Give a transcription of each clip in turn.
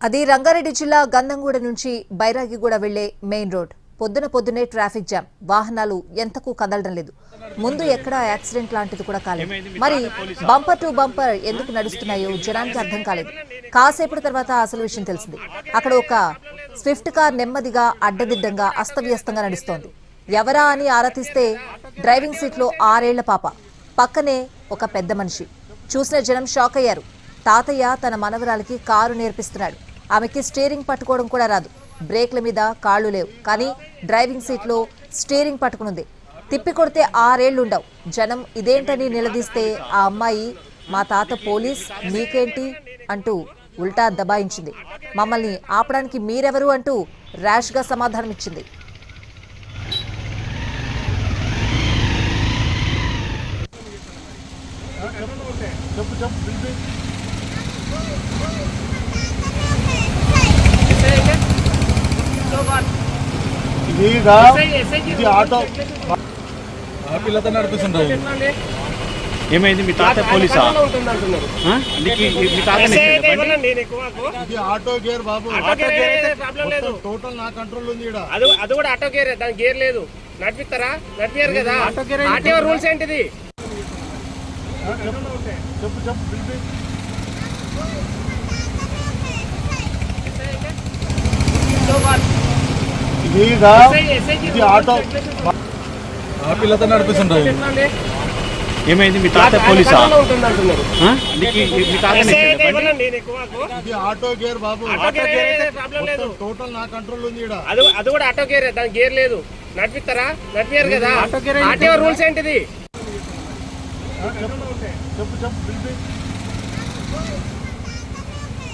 అది రంగారెడ్డి జిల్లా గంధంగూడ నుంచి బైరాగిగూడ వెళ్లే మెయిన్ రోడ్. పొద్దునే ట్రాఫిక్ జామ్. వాహనాలు ఎంతకు కదలడం లేదు. ముందు ఎక్కడా యాక్సిడెంట్ లాంటిది కూడా కాలేదు. మరి బంపర్ టు బంపర్ ఎందుకు నడుస్తున్నాయో జనానికి అర్థం కాలేదు. కాసేపటి తర్వాత అసలు విషయం తెలిసింది. అక్కడ ఒక స్విఫ్ట్ కార్ నెమ్మదిగా అడ్డదిడ్డంగా అస్తవ్యస్తంగా నడుస్తోంది. ఎవరా అని ఆరా తీస్తే డ్రైవింగ్ సీట్లో 6 ఏళ్ల పాప, పక్కనే ఒక పెద్ద మనిషి. చూసిన జనం షాక్ అయ్యారు. తాతయ్య తన మనవరాలికి కారు నేర్పిస్తున్నాడు. ఆమెకి స్టీరింగ్ పట్టుకోవడం కూడా రాదు. బ్రేక్ల మీద కాళ్లు లేవు, కానీ డ్రైవింగ్ సీట్లో స్టీరింగ్ పట్టుకునుంది. తిప్పి కొడితే 6 ఏళ్లుండవు. జనం ఇదేంటని నిలదీస్తే ఆ అమ్మాయి, మా తాత పోలీస్, మీకేంటి అంటూ ఉల్టా దబాయించింది. మమ్మల్ని ఆపడానికి మీరెవరు అంటూ ర్యాష్గా సమాధానమిచ్చింది. పిల్లతో నడిపిస్తుంటారు. ఏమైంది? మీ తాత పోలీసా? ఆటో గేర్ బాబు, టోటల్ నా కంట్రోల్ ఉంది. అది కూడా ఆటో గేర్, దాని గేర్ లేదు. నడిపిస్తారా? నడిపారు కదా. ఆటో రూల్స్ ఏంటిది? చెప్పు ఇది ఆటో పిల్లతో నడిపిస్తుంటారు. ఏమైంది? మీ తాత పోలీసా? ఇది ఆటో గేర్ బాబు, టోటల్ నా కంట్రోల్ ఉంది. అది కూడా ఆటో గేర్, దాని గేర్ లేదు. నడిపిస్తారా? నడిపారు కదా. ఆటో రూల్స్ ఏంటిది?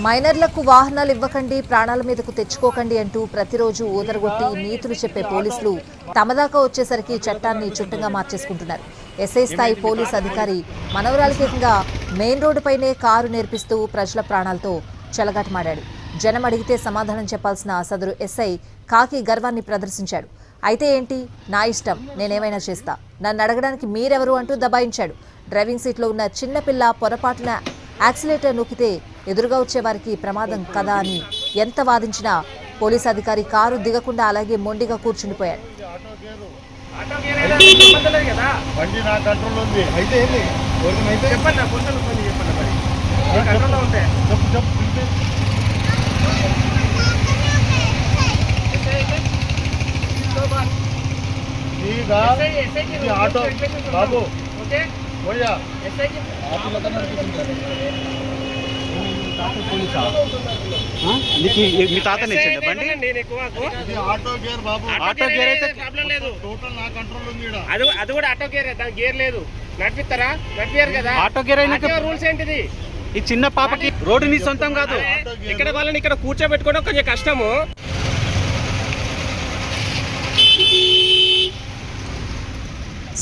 మైనర్లకు వాహనాలు ఇవ్వకండి, ప్రాణాల మీదకు తెచ్చుకోకండి అంటూ ప్రతిరోజు ఊదరగొట్టి నీతులు చెప్పే పోలీసులు తమదాకా వచ్చేసరికి చట్టాన్ని చుట్టంగా మార్చేసుకుంటున్నారు. ఎస్ఐ స్థాయి పోలీస్ అధికారి మనవరాలికేకంగా మెయిన్ రోడ్డుపైనే కారు నేర్పిస్తూ ప్రజల ప్రాణాలతో చెలగాటమాడాడు. జనం అడిగితే సమాధానం చెప్పాల్సిన సదరు ఎస్ఐ కాకి గర్వాన్ని ప్రదర్శించాడు. అయితే ఏంటి, నా ఇష్టం, నేనేమైనా చేస్తా, నన్ను అడగడానికి మీరెవరు అంటూ దబాయించాడు. డ్రైవింగ్ సీట్లో ఉన్న చిన్నపిల్ల పొరపాటున యాక్సిలేటర్ నొక్కితే ఎదురుగా వచ్చేవారికి ప్రమాదం కదా అని ఎంత వాదించినా పోలీస్ అధికారి కారు దిగకుండా అలాగే మొండిగా కూర్చుండిపోయాడు. ఆటో బాబు, మీ తాతనే బండి. ఆటో గేర్ బాబు, ఆటో గేర్ అయితే ప్రాబ్లం లేదు. టోటల్ నా కంట్రోల్ ఉంది. అది కూడా ఆటో గేర్, దాని గేర్ లేదు. నడిపిస్తారా? నడిపారు కదా. ఆటో గేర్ అయినా రూల్స్ ఏంటిది? ఈ చిన్న పాపకి రోడ్డు నీ సొంతం కాదు. ఇక్కడ వాళ్ళని ఇక్కడ కూర్చోబెట్టుకోవడం కొంచెం కష్టము.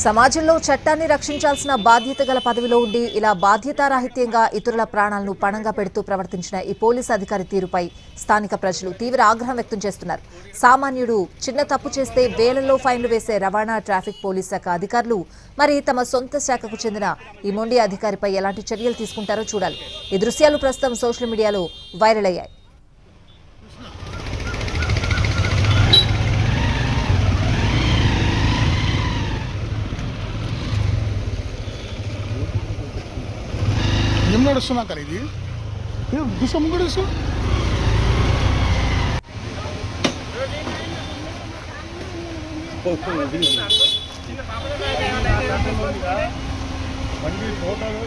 సమాజంలో చట్టాన్ని రక్షించాల్సిన బాధ్యత గల పదవిలో ఉండి ఇలా బాధ్యతారాహిత్యంగా ఇతరుల ప్రాణాలను పణంగా పెడుతూ ప్రవర్తించిన ఈ పోలీస్ అధికారి తీరుపై స్థానిక ప్రజలు తీవ్ర ఆగ్రహం వ్యక్తం చేస్తున్నారు. సామాన్యుడు చిన్న తప్పు చేస్తే వేలల్లో ఫైన్లు వేసే రవాణా ట్రాఫిక్ పోలీస్ శాఖ అధికారులు మరి తమ సొంత శాఖకు చెందిన ఈ మొండి అధికారిపై ఎలాంటి చర్యలు తీసుకుంటారో చూడాలి. ఈ దృశ్యాలు ప్రస్తుతం సోషల్ మీడియాలో వైరల్ అయ్యాయి. ఏం నడుస్తున్నా కదా, ఇది చూసా ముంగడు చూసా. బండి టోటల్